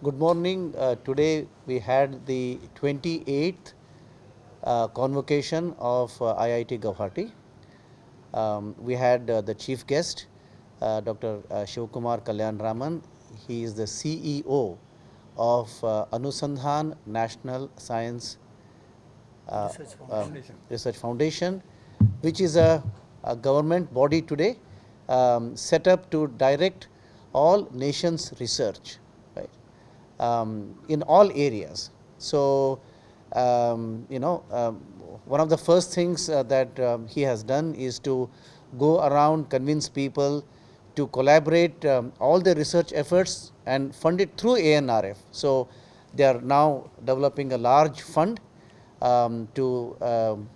Good morning. Today we had the 28th convocation of IIT Guwahati. We had the chief guest, Dr. 𝐒𝐔𝐁𝐒𝐂𝐑𝐄. He is the CEO of Anusandhan National Science Research Foundation, which is a government body today set up to direct all nations' research, right, in all areas. So, one of the first things that he has done is to go around, convince people to collaborate all the research efforts and fund it through ANRF. So, they are now developing a large fund to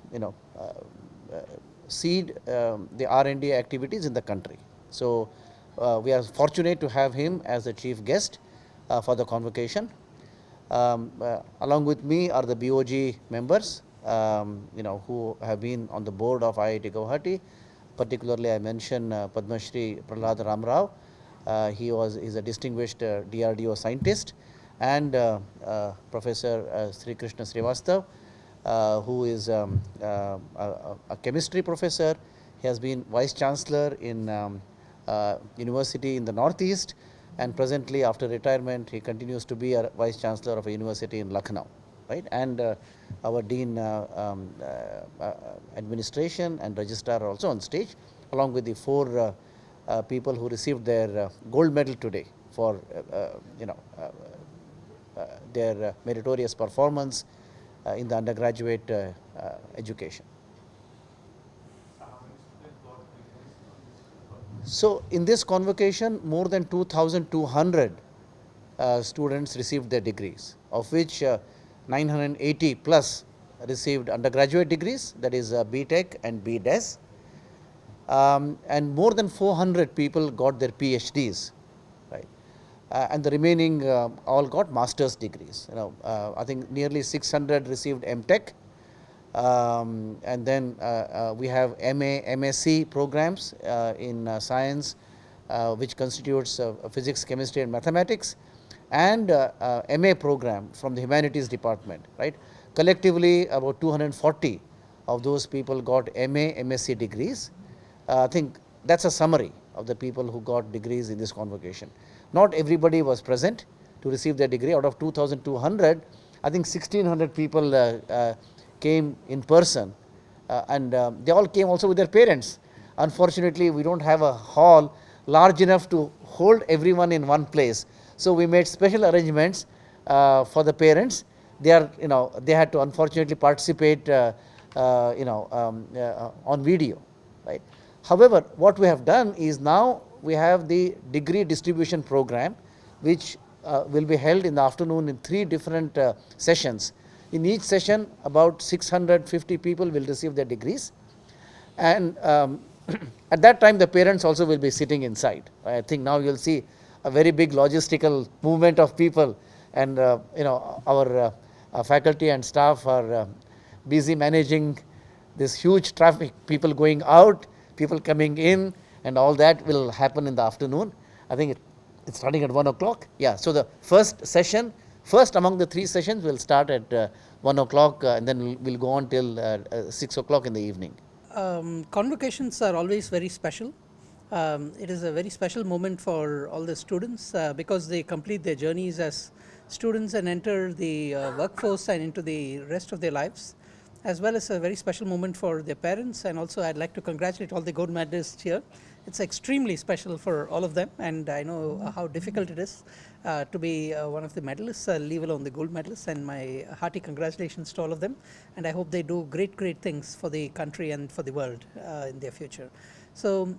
seed the R&D activities in the country. So we are fortunate to have him as the chief guest for the convocation. Along with me are the BOG members, who have been on the board of IIT Guwahati. Particularly, I mention Padma Shri Prahlad Ramrao. He is a distinguished DRDO scientist, and Professor Sri Krishna Srivastav, who is a chemistry professor. He has been vice chancellor in university in the northeast, and presently after retirement he continues to be a vice chancellor of a university in Lucknow, right? And our dean administration and registrar are also on stage, along with the four people who received their gold medal today for their meritorious performance in the undergraduate education. So, in this convocation, more than 2,200 students received their degrees, of which 980 plus received undergraduate degrees, that is BTech and BDes, and more than 400 people got their PhDs, right? And the remaining all got master's degrees. I think nearly 600 received MTech, and then we have MA, MSc programs in science, which constitutes physics, chemistry, and mathematics, and MA program from the humanities department, right? Collectively, about 240 of those people got MA, MSc degrees. I think that's a summary of the people who got degrees in this convocation. Not everybody was present to receive their degree. Out of 2,200, I think 1,600 people came in person, and they all came also with their parents. Unfortunately, we don't have a hall large enough to hold everyone in one place. So we made special arrangements for the parents. They had to unfortunately participate, on video, right? However, what we have done is now we have the degree distribution program, which will be held in the afternoon in 3 different sessions. In each session, about 650 people will receive their degrees, and at that time the parents also will be sitting inside. I think now you'll see a very big logistical movement of people, and our faculty and staff are busy managing this huge traffic, people going out, people coming in, and all that will happen in the afternoon. I think it's starting at 1 o'clock. Yeah, so the first among the 3 sessions will start at 1 o'clock, and then we'll go on till 6 o'clock in the evening. Convocations are always very special. It is a very special moment for all the students because they complete their journeys as students and enter the workforce and into the rest of their lives, as well as a very special moment for their parents. And also I'd like to congratulate all the gold medalists here. It's extremely special for all of them, and I know how difficult it is to be one of the medalists, leave alone the gold medalists, and my hearty congratulations to all of them, and I hope they do great things for the country and for the world in their future. So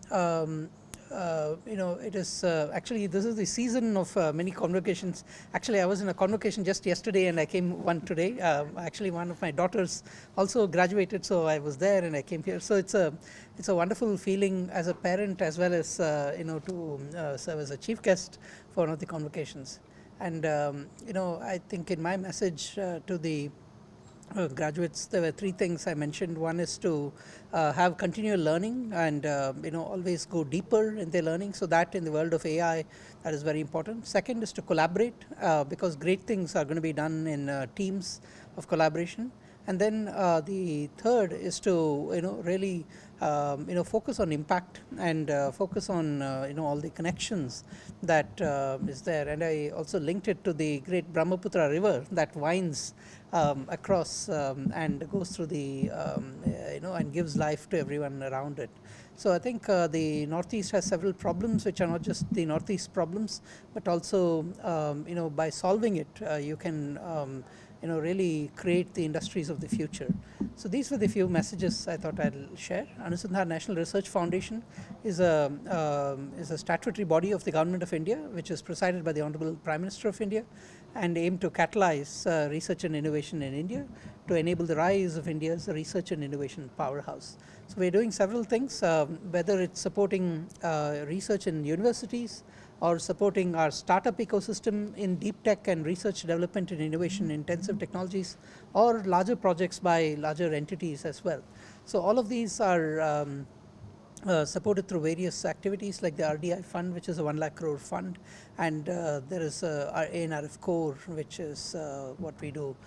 it is actually, this is the season of many convocations. Actually, I was in a convocation just yesterday, and I came one today. Actually, one of my daughters also graduated, so I was there and I came here. So it's a wonderful feeling as a parent, as well as to serve as a chief guest for one of the convocations. And I think in my message to the graduates, there were three things I mentioned. One is to have continual learning and always go deeper in their learning, so that in the world of AI, that is very important. Second is to collaborate, because great things are going to be done in teams of collaboration. And then the third is to really focus on impact and focus on all the connections that is there. And I also linked it to the great Brahmaputra river that winds across and goes through the and gives life to everyone around it. So I think the Northeast has several problems which are not just the Northeast problems, but also by solving it you can really create the industries of the future. So these were the few messages I thought I'll share. Anusandhan National Research Foundation is a statutory body of the Government of India, which is presided by the Honorable Prime Minister of India, and aim to catalyze research and innovation in India to enable the rise of India as a research and innovation powerhouse. So we're doing several things, whether it's supporting research in universities, or supporting our startup ecosystem in deep tech and research development and innovation intensive technologies, or larger projects by larger entities as well. So all of these are supported through various activities like the RDI fund, which is a 1 lakh crore fund, and there is our ANRF core, which is what we do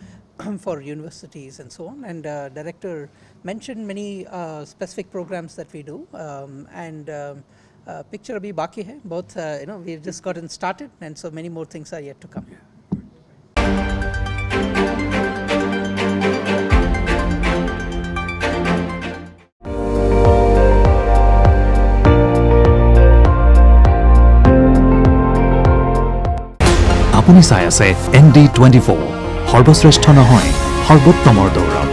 for universities and so on. And director mentioned many specific programs that we do, and picture abhi baki hai, both we've just gotten started, and so many more things are yet to come. আপুনি চাই আছে ND24 সৰ্বশ্ৰেষ্ঠ নহয় সৰ্বোত্তমৰ দৌৰত।